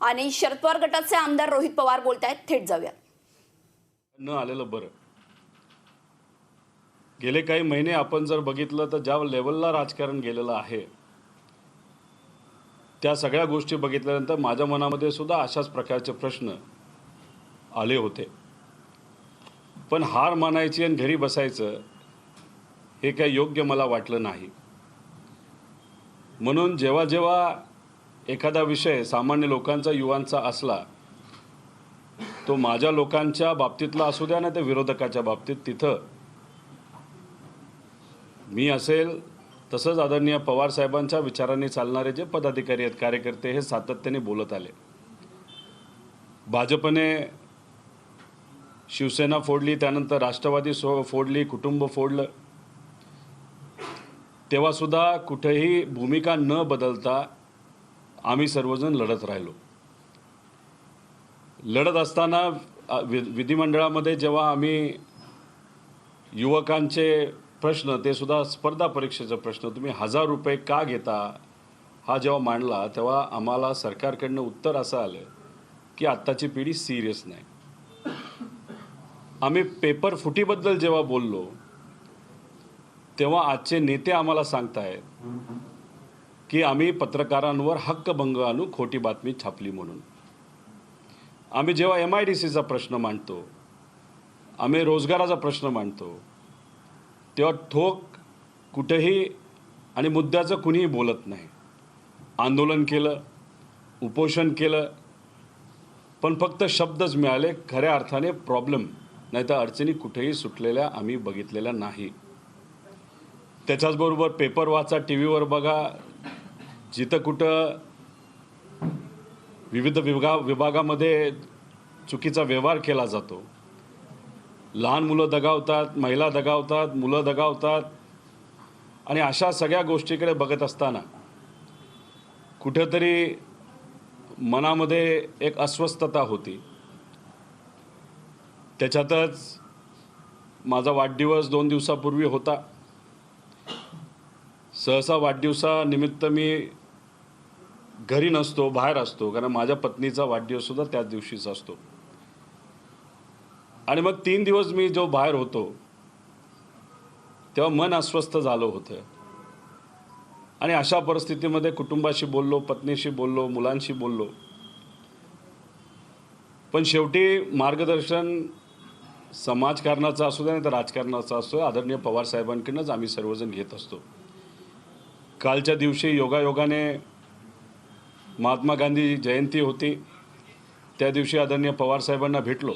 आणि शरद पवार गटाचे आमदार रोहित पवार बोलतायत. थेट जाऊया. न आलेलं बरं. गेले काही महिने आपण जर बघितलं तर ज्या लेवलला राजकारण गेलेलं आहे त्या सगळ्या गोष्टी बघितल्यानंतर माझ्या मनामध्ये सुद्धा अशाच प्रकारचे प्रश्न आले होते. पण हार मानायची आणि घरी बसायचं हे काही योग्य मला वाटलं नाही. म्हणून जेव्हा जेव्हा एखादा विषय सामान्य लोकांचा, युवांचा असला, तो माझ्या लोकांच्या बाबतीतला असू द्या ना ते विरोधकाच्या बाबतीत, तिथं मी असेल तसंच आदरणीय पवार साहेबांच्या विचारांनी चालणारे जे पदाधिकारी आहेत, कार्यकर्ते, हे सातत्याने बोलत आले. भाजपने शिवसेना फोडली, त्यानंतर राष्ट्रवादी फोडली, कुटुंब फोडलं, तेव्हासुद्धा कुठेही भूमिका न बदलता आम्ही सर्वजण लढत राहिलो. लढत असताना विधिमंडळामध्ये जेव्हा आम्ही युवकांचे प्रश्न, ते सुद्धा स्पर्धा परीक्षेचा प्रश्न, तुम्ही 1000 रुपये का घेता, हा जेव्हा मांडला तेव्हा आम्हाला सरकारकडनं उत्तर असं आलं की आत्ताची पिढी सिरियस नाही. आम्ही पेपर फुटीबद्दल जेव्हा बोललो तेव्हा आजचे नेते आम्हाला सांगतायत की आम्ही पत्रकारांवर हक्कभंग आणू, खोटी बातमी छापली म्हणून. आम्ही जेव्हा MIDCचा प्रश्न मांडतो, आम्ही रोजगाराचा प्रश्न मांडतो, तेव्हा ठोक कुठेही आणि मुद्द्याचं कुणीही बोलत नाही. आंदोलन केलं, उपोषण केलं, पण फक्त शब्दच मिळाले. खऱ्या अर्थाने प्रॉब्लेम नाही तर अडचणी कुठेही सुटलेल्या आम्ही बघितलेल्या नाही. त्याच्याचबरोबर पेपर वाचा, TV वर बघा, जिथं कुठं विविध विभागामध्ये चुकीचा व्यवहार केला जातो, लहान मुलं दगावतात, महिला दगावतात, मुलं दगावतात, आणि अशा सगळ्या गोष्टीकडे बघत असताना कुठेतरी मनामध्ये एक अस्वस्थता होती. त्याच्यातच माझा वाढदिवस 2 दिवसापूर्वी होता. सहसा वाढदिवसानिमित्त मी घरी नसतो, बाहेर असतो, कारण माझ्या पत्नीचा वाढदिवससुद्धा त्याच दिवशीच असतो. आणि मग 3 दिवस मी जो बाहेर होतो तेव्हा मन अस्वस्थ झालं होतं. आणि अशा परिस्थितीमध्ये कुटुंबाशी बोललो, पत्नीशी बोललो, मुलांशी बोललो. पण शेवटी मार्गदर्शन समाजकारणाचं असू दे नाही तर राजकारणाचं असो, आदरणीय पवार साहेबांकडूनच आम्ही सर्वजण घेत असतो. कालच्या दिवशी योगायोगाने महात्मा गांधी जयंती होती. त्या दिवशी आदरणीय पवार साहेबांना भेटलो.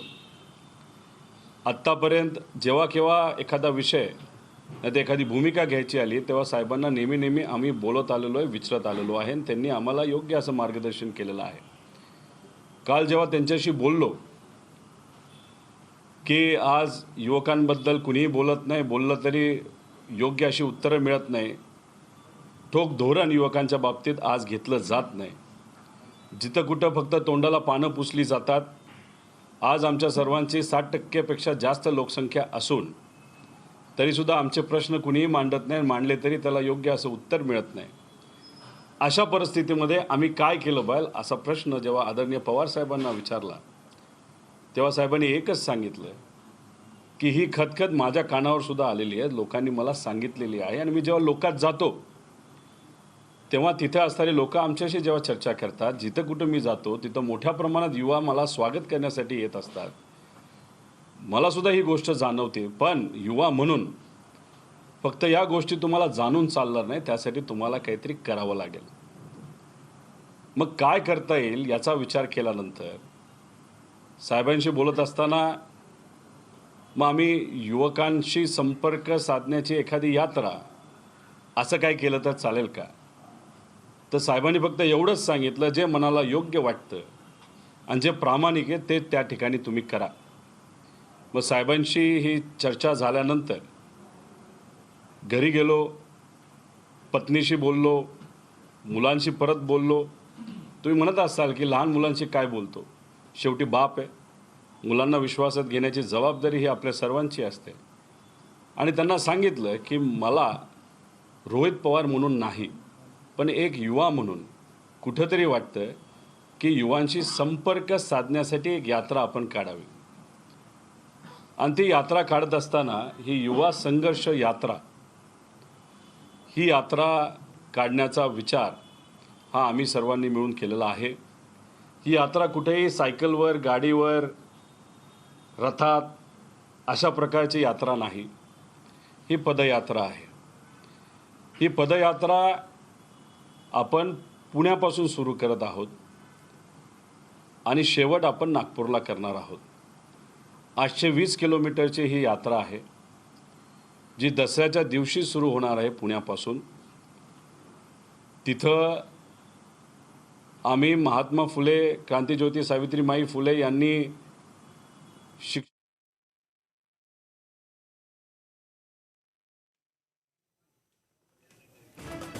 आत्तापर्यंत जेव्हा केव्हा एखादा विषय नाही तर एखादी भूमिका घ्यायची आली तेव्हा साहेबांना नेहमी आम्ही बोलत आलेलो आहे, विचारत आलेलो आहे, आणि त्यांनी आम्हाला योग्य असं मार्गदर्शन केलेलं आहे. काल जेव्हा त्यांच्याशी बोललो की आज युवकांबद्दल कुणीही बोलत नाही, बोललं तरी योग्य अशी उत्तरं मिळत नाही, ठोक धोरण युवकांच्या बाबतीत आज घेतलं जात नाही, जिथं कुठं फक्त तोंडाला पानं पुसली जातात. आज आमच्या सर्वांची 60% जास्त लोकसंख्या असून तरीसुद्धा आमचे प्रश्न कुणीही मांडत नाही, मांडले तरी त्याला योग्य असं उत्तर मिळत नाही. अशा परिस्थितीमध्ये आम्ही काय केलं पाहिजे असा प्रश्न जेव्हा आदरणीय पवार साहेबांना विचारला तेव्हा साहेबांनी एकच सांगितलं की ही खतखत माझ्या कानावर सुद्धा आलेली आहे, लोकांनी मला सांगितलेली आहे. आणि मी जेव्हा लोकात जातो तेव्हा तिथे असणारे लोक आमच्याशी जेव्हा चर्चा करतात, जिथं कुठं मी जातो तिथं मोठ्या प्रमाणात युवा मला स्वागत करण्यासाठी येत असतात. मला सुद्धा ही गोष्ट जाणवते. पण युवा म्हणून फक्त या गोष्टी तुम्हाला जाणून चालणार नाही, त्यासाठी तुम्हाला काहीतरी करावं लागेल. मग काय करता येईल याचा विचार केल्यानंतर साहेबांशी बोलत असताना मग आम्ही युवकांशी संपर्क साधण्याची एखादी यात्रा असं काय केलं तर चालेल का. तर साहेबांनी फक्त एवढंच सांगितलं, जे मनाला योग्य वाटतं आणि जे प्रामाणिक आहे ते त्या ठिकाणी तुम्ही करा. मग साहेबांशी ही चर्चा झाल्यानंतर घरी गेलो, पत्नीशी बोललो, मुलांशी परत बोललो. तुम्ही म्हणत असाल की लहान मुलांशी काय बोलतो, शेवटी बाप आहे, मुलांना विश्वासात घेण्याची जबाबदारी ही आपल्या सर्वांची असते. आणि त्यांना सांगितलं की मला रोहित पवार म्हणून नाही, पण एक युवा म्हणून कुठंतरी वाटतं की युवांशी संपर्क साधण्यासाठी एक यात्रा आपण काढावी आणि ती यात्रा काढत असताना ही युवा संघर्ष यात्रा ही यात्रा काढण्याचा विचार हा आम्ही सर्वांनी मिळून केलेला आहे। ही यात्रा कुठेही सायकलवर, गाडीवर, रथात अशा प्रकारची यात्रा नाही, ही पदयात्रा आहे। ही पदयात्रा आपण पुण्यापासून सुरू करत आहोत आणि शेवट आपण नागपूरला करणार आहोत। 820 किलोमीटरची ही यात्रा आहे जी दसऱ्याच्या दिवशी सुरू होणार आहे पुण्यापासून। तिथं आम्ही महात्मा फुले, क्रांतीज्योती सावित्रीमाई फुले यांनी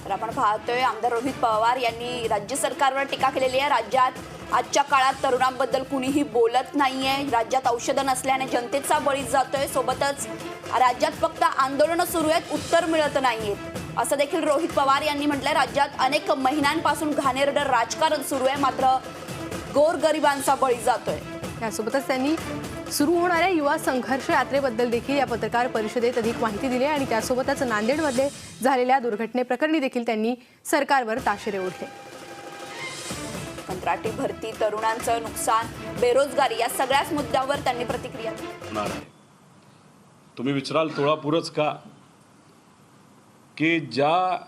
तर आपण पाहतोय आमदार रोहित पवार यांनी राज्य सरकारवर टीका केलेली आहे। राज्यात आजच्या काळात तरुणांबद्दल कुणीही बोलत नाहीये, राज्यात औषधं नसल्याने जनतेचा बळी जातोय, सोबतच राज्यात फक्त आंदोलनं सुरू आहेत, उत्तर मिळत नाहीयेत असं देखील रोहित पवार यांनी म्हटलंय। राज्यात अनेक महिन्यांपासून घाणेरडं राजकारण सुरू आहे, मात्र गोरगरिबांचा बळी जातोय। यासोबतच त्यांनी सुरू होणाऱ्या युवा संघर्ष यात्रेबद्दल देखील या पत्रकार परिषदेत अधिक माहिती दिली आणि त्यासोबतच नांदेडमध्ये झालेल्या दुर्घटनेप्रकरणी देखील त्यांनी सरकारवर ताशेरे ओढले। कंत्राटी भरती, तरुणांचं नुकसान, बेरोजगारी या सगळ्याच मुद्द्यावर त्यांनी प्रतिक्रिया दिली। तुम्ही विचाराल तोळापुरच का, की ज्या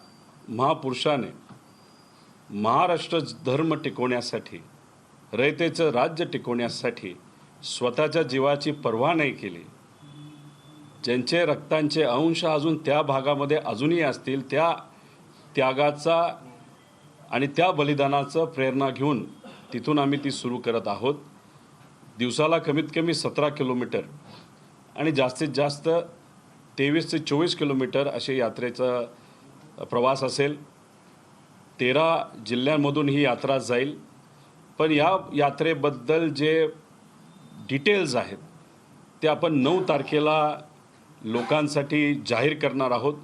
महापुरुषाने महाराष्ट्र धर्म टिकवण्यासाठी, रयतेचं राज्य टिकवण्यासाठी स्वतःच्या जीवाची पर्वा नाही केली, ज्यांचे रक्तांचे अंश अजून त्या भागामध्ये अजूनही असतील, त्या त्यागाचा आणि त्या बलिदानाचं प्रेरणा घेऊन तिथून आम्ही ती सुरू करत आहोत। दिवसाला कमीत कमी 17 किलोमीटर आणि जास्तीत जास्त 23 ते 24 किलोमीटर असे यात्रेचा प्रवास असेल। 13 जिल्ह्यांमधून ही यात्रा जाईल। पण या यात्रेबद्दल जे डिटेल्स आहेत ते आपण 9 तारखेला लोकांसाठी जाहीर करणार आहोत।